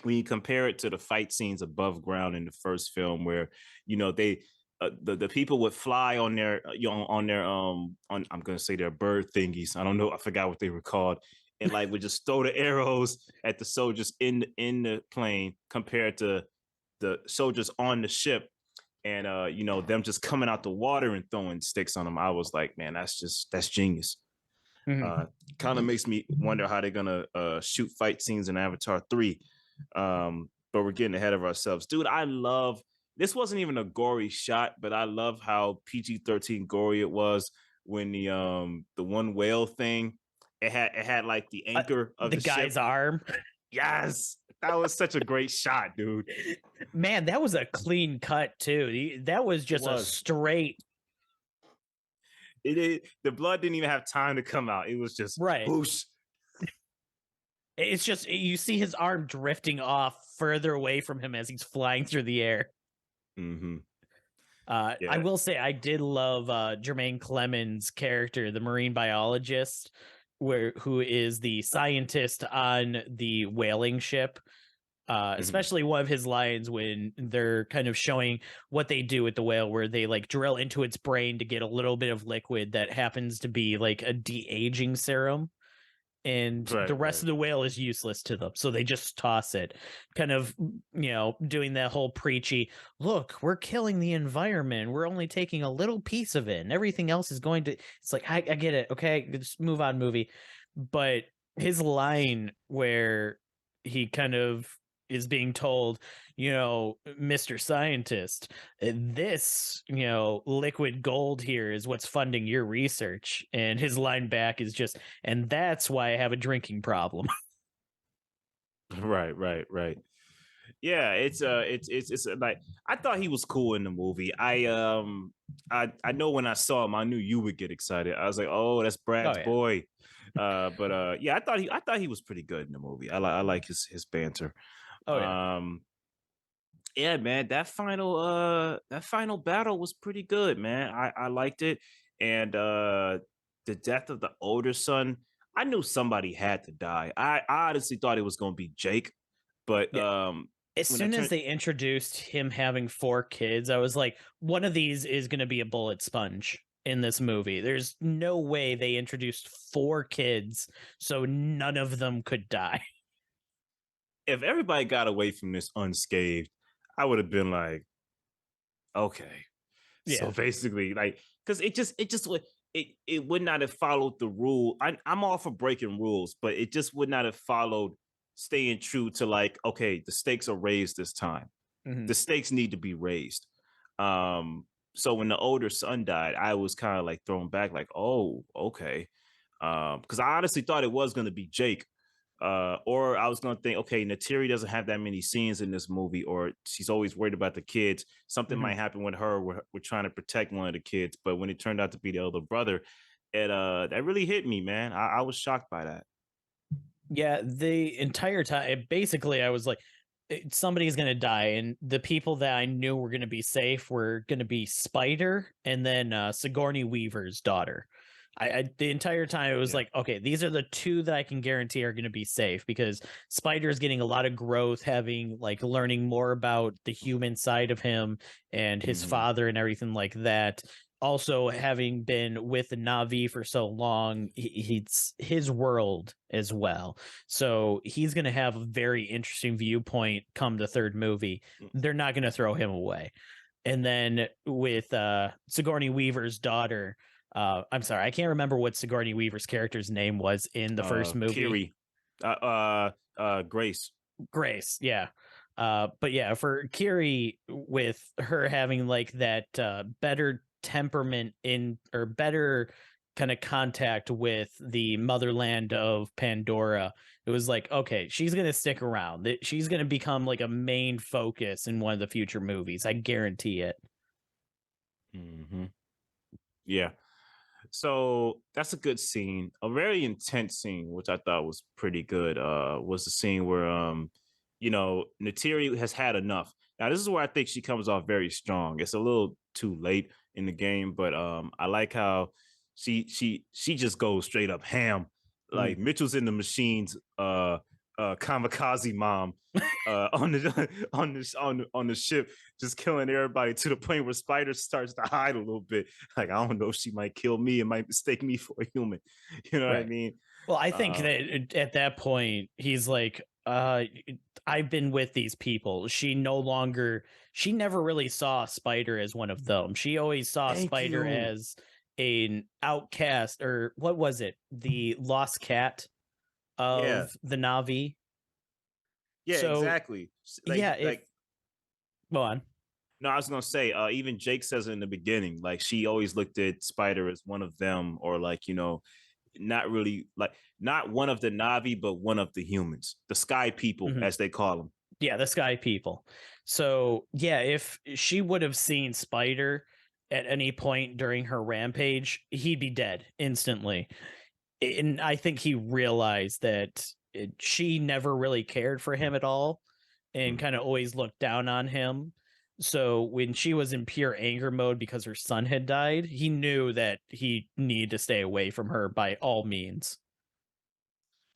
when you compare it to the fight scenes above ground in the first film where they the people would fly on their on their on I'm gonna say their bird thingies. I don't know, I forgot what they were called, and like would just throw the arrows at the soldiers in the plane compared to the soldiers on the ship, and them just coming out the water and throwing sticks on them. I was like, man, that's genius. Kind of makes me wonder how they're gonna shoot fight scenes in Avatar 3. But we're getting ahead of ourselves, dude. I love this. Wasn't even a gory shot, but I love how PG-13 gory it was when the one whale thing, it had like the anchor of the the guy's ship. arm. Yes, that was such a great shot, dude. Man, that was a clean cut too. That was just a straight. The blood didn't even have time to come out. It was just right. Whoosh. It's just you see his arm drifting off further away from him as he's flying through the air. I will say I did love Jermaine Clemens' character, the marine biologist, who is the scientist on the whaling ship. Especially one of his lines when they're kind of showing what they do with the whale, where they like drill into its brain to get a little bit of liquid that happens to be like a de-aging serum. And the rest of the whale is useless to them, so they just toss it, kind of doing that whole preachy, look, we're killing the environment, we're only taking a little piece of it and everything else is going to, it's like, I get it, okay, just move on, movie. But his line where he kind of is being told, Mr. Scientist, this, liquid gold here is what's funding your research. And his line back is just, and that's why I have a drinking problem. Right. Yeah, it's like I thought he was cool in the movie. I know when I saw him, I knew you would get excited. I was like, oh, that's Brad's boy. But yeah, I thought he was pretty good in the movie. I like his banter. Yeah, man, that final battle was pretty good, man. I liked it. And the death of the older son, I knew somebody had to die. I honestly thought it was gonna be Jake, but as soon as they introduced him having 4 kids, I was like, one of these is gonna be a bullet sponge in this movie. There's no way they introduced 4 kids so none of them could die. If everybody got away from this unscathed, I would have been like, okay. Yeah. So basically, like, because it would not have followed the rule. I'm all for breaking rules, but it just would not have followed staying true to like, okay, the stakes are raised this time. The stakes need to be raised. So when the older son died, I was kind of like thrown back, like, oh, okay. Because I honestly thought it was going to be Jake. Or I was going to think, okay, Natiri doesn't have that many scenes in this movie, or she's always worried about the kids. Something might happen with her. We're trying to protect one of the kids. But when it turned out to be the elder brother, that really hit me, man. I was shocked by that. Yeah, the entire time, basically, I was like, somebody's going to die. And the people that I knew were going to be safe were going to be Spider and then Sigourney Weaver's daughter. The entire time it was like, okay, these are the two that I can guarantee are going to be safe, because Spider's getting a lot of growth, having like learning more about the human side of him and his father and everything like that. Also, having been with the Navi for so long, he's his world as well. So he's going to have a very interesting viewpoint come the third movie. They're not going to throw him away. And then with Sigourney Weaver's daughter, I'm sorry, I can't remember what Sigourney Weaver's character's name was in the first movie. Kiri. Grace. Grace, yeah. But yeah, for Kiri, with her having like that better temperament or better kind of contact with the motherland of Pandora, it was like, okay, she's gonna stick around. She's gonna become like a main focus in one of the future movies. I guarantee it. Yeah. So that's a good scene. A very intense scene, which I thought was pretty good, was the scene where Neytiri has had enough. Now, this is where I think she comes off very strong. It's a little too late in the game, but I like how she just goes straight up ham. Like Mitchell's in the machines, kamikaze mom on the ship, just killing everybody to the point where Spider starts to hide a little bit. Like, I don't know if she might kill me and might mistake me for a human. You know what I mean? Well, I think that at that point he's like, I've been with these people. She never really saw Spider as one of them. She always saw Spider as an outcast, or what was it? The lost cat of the Navi. Yeah, So, exactly. Go on. No, I was gonna say, even Jake says it in the beginning, like she always looked at Spider as one of them, or like, not really like not one of the Navi, but one of the humans, the Sky People, as they call them. Yeah, the Sky People. So yeah, if she would have seen Spider at any point during her rampage, he'd be dead instantly. And I think he realized that she never really cared for him at all, and kind of always looked down on him. So when she was in pure anger mode because her son had died, he knew that he needed to stay away from her by all means.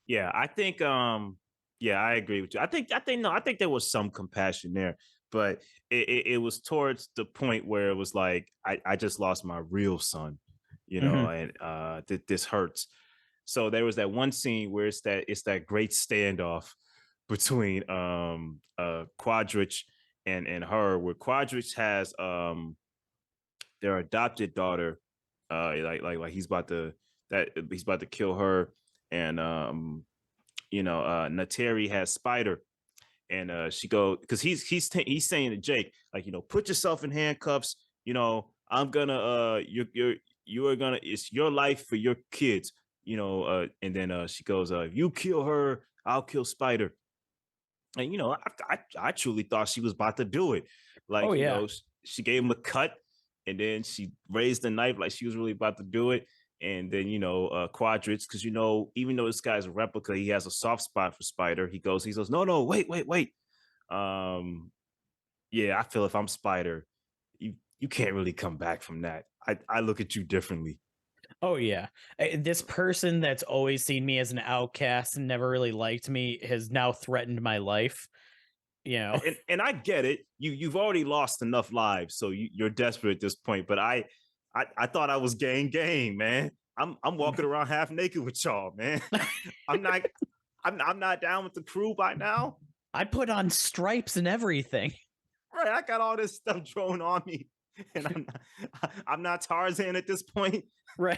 Yeah, I think yeah, I agree with you. I think there was some compassion there, but it was towards the point where it was like I just lost my real son, and this hurts. So there was that one scene where it's that great standoff between Quadrich and her, where Quadrich has their adopted daughter, like he's about to kill her, and Neytiri has Spider, and she go, because he's saying to Jake, like, put yourself in handcuffs, I'm gonna you are gonna, it's your life for your kids, and then she goes, if you kill her, I'll kill Spider. And I truly thought she was about to do it. Like, she gave him a cut, and then she raised the knife like she was really about to do it. And then Quadrich, because even though this guy's a replica, he has a soft spot for Spider. He goes, no, wait. Yeah, I feel if I'm Spider, you can't really come back from that. I look at you differently. Oh yeah, this person that's always seen me as an outcast and never really liked me has now threatened my life. And I get it. You've already lost enough lives, so you're desperate at this point. But I thought I was gang, man. I'm walking around half naked with y'all, man. I'm not down with the crew by now. I put on stripes and everything. Right, I got all this stuff drawn on me, and I'm not Tarzan at this point. Right.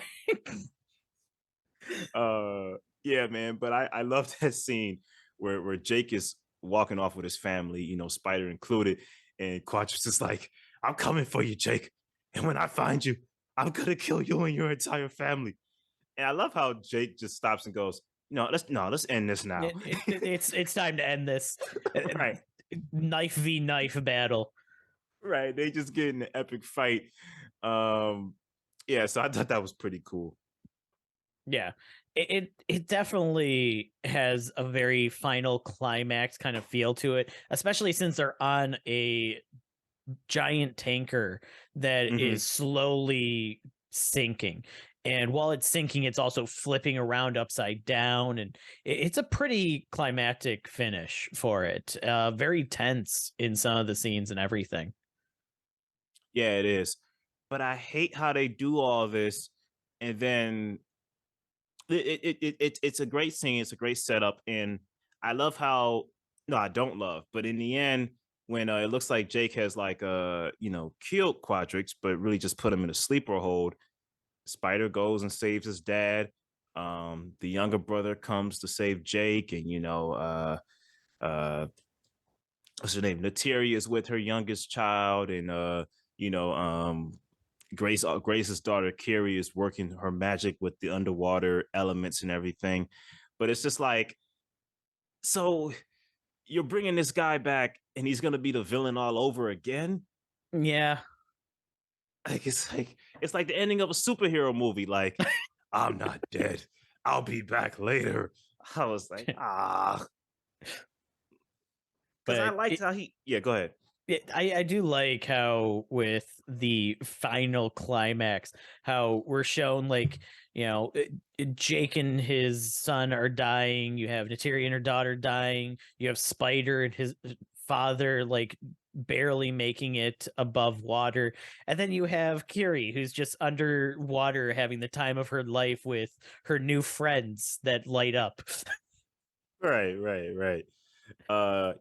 Yeah, man. But I love that scene where Jake is walking off with his family, Spider included, and Quadrich is like, I'm coming for you, Jake. And when I find you, I'm gonna kill you and your entire family. And I love how Jake just stops and goes, let's end this now. It's time to end this. Right. Knife v knife battle. Right. They just get in an epic fight. Yeah, so I thought that was pretty cool. Yeah. It definitely has a very final climax kind of feel to it, especially since they're on a giant tanker that is slowly sinking. And while it's sinking, it's also flipping around upside down, and it's a pretty climactic finish for it. Very tense in some of the scenes and everything. Yeah, it is. But I hate how they do all this, and then it's a great scene. It's a great setup, and I love how. No, I don't love, but in the end, when it looks like Jake has like killed Quadrix, but really just put him in a sleeper hold. Spider goes and saves his dad. The younger brother comes to save Jake, and what's her name? Nateri is with her youngest child, and you know, Grace's daughter Carrie is working her magic with the underwater elements and everything. But it's just like, so you're bringing this guy back, and he's gonna be the villain all over again. Yeah. Like it's like the ending of a superhero movie. Like, I'm not dead. I'll be back later. I was like, because I But liked how he. Yeah, go ahead. I do like how with the final climax, how we're shown like, Jake and his son are dying. You have Nateri and her daughter dying. You have Spider and his father like barely making it above water. And then you have Kiri, who's just underwater having the time of her life with her new friends that light up. Right.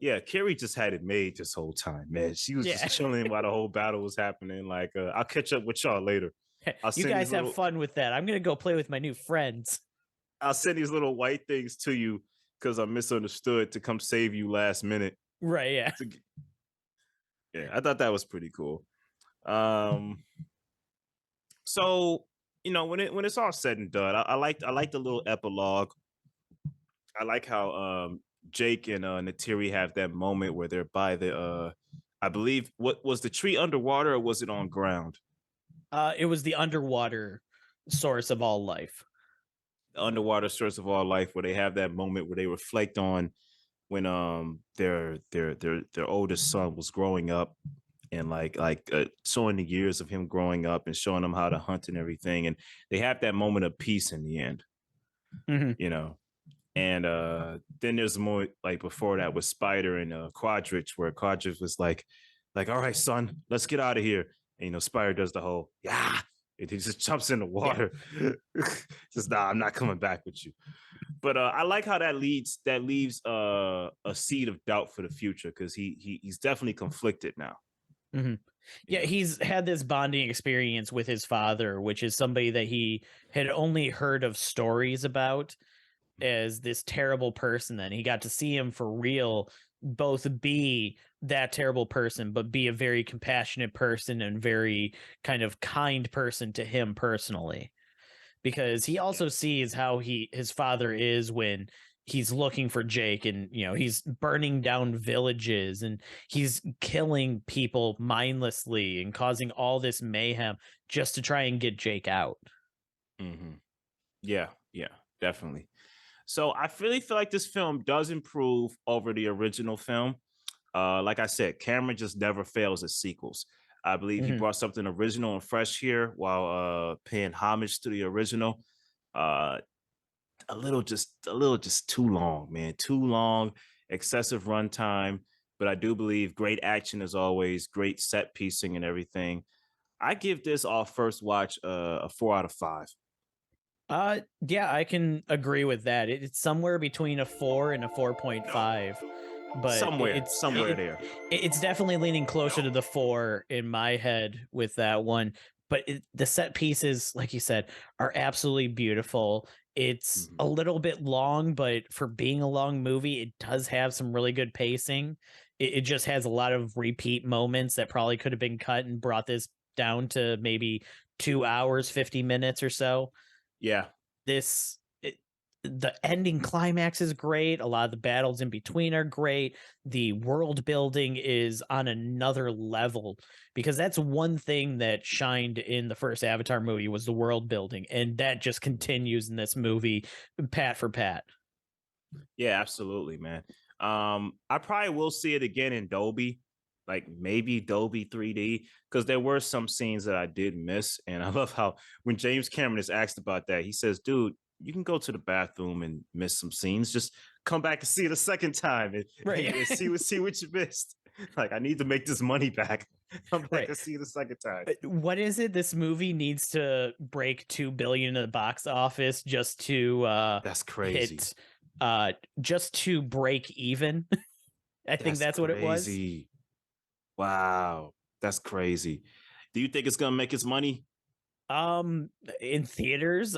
Yeah, Carrie just had it made this whole time, man. She was Yeah. just chilling while the whole battle was happening. Like, I'll catch up with y'all later. I'll You send these guys have little fun with that. I'm going to go play with my new friends. I'll send these little white things to you because I'm misunderstood to come save you last minute. Right, yeah. Yeah, I thought that was pretty cool. Um so when it's all said and done, I like the little epilogue. I like how Jake and Natiri have that moment where they're by the I believe, what was the tree underwater or was it on ground? It was the underwater source of all life. The underwater source of all life, where they have that moment where they reflect on when their oldest son was growing up, and showing the years of him growing up and showing them how to hunt and everything, and they have that moment of peace in the end. Mhm. you know And then there's more like before that with Spider and Quadrich, where Quadrich was like, all right, son, let's get out of here. And Spider does the whole yeah, and he just jumps in the Yeah. water. Just nah, I'm not coming back with you. But I like how that leaves a seed of doubt for the future, because he's definitely conflicted now. Mhm. You Yeah, know, he's had this bonding experience with his father, which is somebody that he had only heard of stories about as this terrible person. Then he got to see him for real, both be that terrible person, but be a very compassionate person and very kind of kind person to him personally. Because he yeah. also sees how his father is when he's looking for Jake, and he's burning down villages and he's killing people mindlessly and causing all this mayhem just to try and get Jake out. hmm yeah, definitely. So I really feel like this film does improve over the original film. Like I said, Cameron just never fails at sequels. I believe he Mhm. brought something original and fresh here while paying homage to the original. Uh, a little just too long, man. Too long, excessive runtime. But I do believe great action as always, great set piecing and everything. I give this off first watch a 4 out of 5. Yeah, I can agree with that. It's somewhere between a 4 and a 4.5, but Somewhere there. it's definitely leaning closer to the 4 in my head with that one. But the set pieces, like you said, are absolutely beautiful. It's Mhm. a little bit long, but for being a long movie, it does have some really good pacing. It just has a lot of repeat moments that probably could have been cut and brought this down to maybe 2 hours, 50 minutes or so. Yeah, this it, the ending climax is great. A lot of the battles in between are great. The world building is on another level, because that's one thing that shined in the first Avatar movie was the world building, and that just continues in this movie, pat for pat. yeah, absolutely, man. I probably will see it again in Dolby, like maybe Dolby 3D, because there were some scenes that I did miss. And I love how when James Cameron is asked about that, he says, dude, you can go to the bathroom and miss some scenes. Just come back and see it a second time and, Right. and see what you missed. Like, I need to make this money back. I'm back Right. to see it a second time. What is it? This movie needs to break 2 billion in the box office just to That's crazy. hit just to break even. I think that's what it was. Crazy. Wow. That's crazy. Do you think it's gonna make its money? In theaters,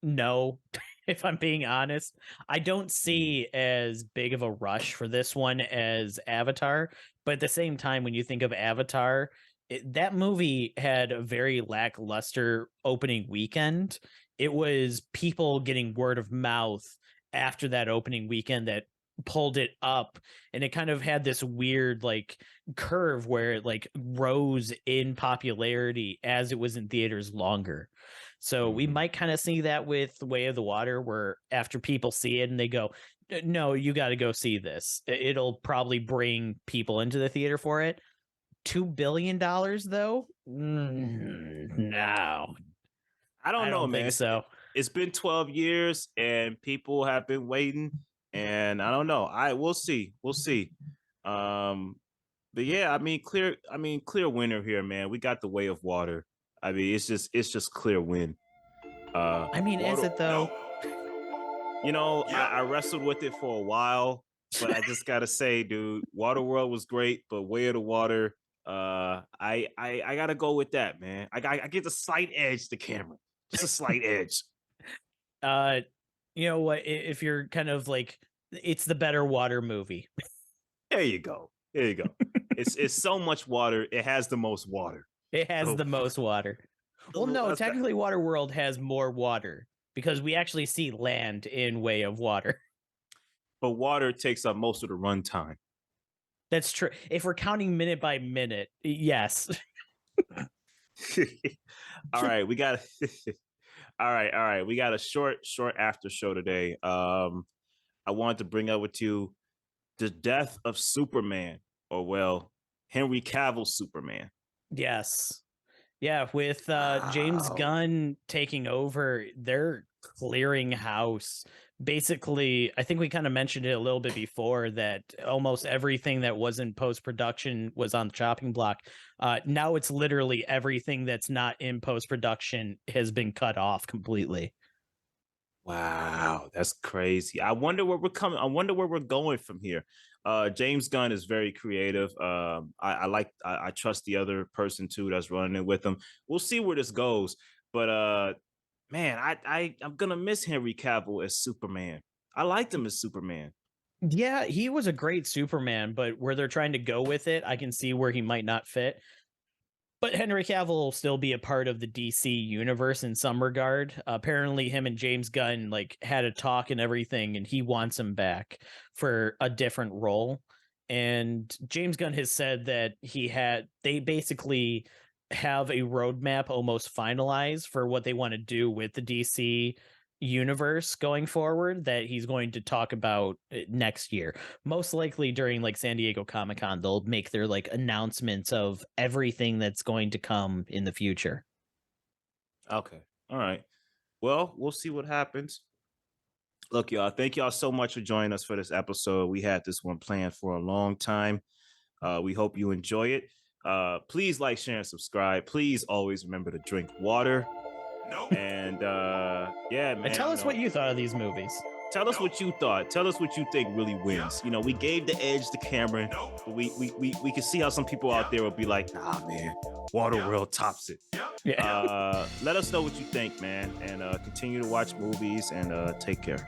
no. If I'm being honest, I don't see as big of a rush for this one as Avatar. But at the same time, when you think of Avatar, that movie had a very lackluster opening weekend. It was people getting word of mouth after that opening weekend that pulled it up, and it kind of had this weird like curve where it like rose in popularity as it was in theaters longer. So we might kind of see that with Way of the Water, where after people see it and they go, no, you got to go see this. It'll probably bring people into the theater for it. $2 billion though? No, I don't know, don't man. think so. It's been 12 years and people have been waiting, and I don't know. We'll see. We'll see. But yeah, I mean clear winner here, man. We got the Way of Water. I mean, it's just clear win. I mean, is it though? You know, I wrestled with it for a while, but I just gotta say, dude, Waterworld was great, but Way of the Water, I gotta go with that, man. I get a slight edge to Cameron, just a slight edge. You know what? If you're kind of like, it's the better water movie. There you go. There you go. It's so much water. It has the most water. It has the most water. Well, no, technically, Waterworld has more water because we actually see land in Way of Water. But water takes up most of the runtime. That's true. If we're counting minute by minute, yes. All right, we got. All right. We got a short after show today. I wanted to bring up with you the death of Superman, or well, Henry Cavill Superman. Yes. Yeah, with James Gunn taking over, they're clearing house. Basically, I think we kind of mentioned it a little bit before that almost everything that was in post-production was on the chopping block. Now it's literally everything that's not in post-production has been cut off completely. Wow, that's crazy. I wonder where we're coming. I wonder where we're going from here. James Gunn is very creative. I trust the other person too that's running it with him. We'll see where this goes. But man, I'm gonna miss Henry Cavill as Superman. I liked him as Superman. Yeah, he was a great Superman, but where they're trying to go with it, I can see where he might not fit. But Henry Cavill will still be a part of the DC universe in some regard. Apparently, him and James Gunn like had a talk and everything, and he wants him back for a different role. And James Gunn has said that they basically have a roadmap almost finalized for what they want to do with the DC universe going forward that he's going to talk about next year. Most likely during like San Diego Comic-Con, they'll make their like announcements of everything that's going to come in the future. Okay. All right. Well, we'll see what happens. Look, y'all, thank y'all so much for joining us for this episode. We had this one planned for a long time. We hope you enjoy it. Please like, share, and subscribe. Please always remember to drink water. And yeah, man. And tell us what you thought of these movies. Tell us what you thought. Tell us what you think really wins. You know, we gave the edge to Cameron, but we can see how some people out there will be like, nah, man, Waterworld tops it. Yeah. Let us know what you think, man, and continue to watch movies and take care.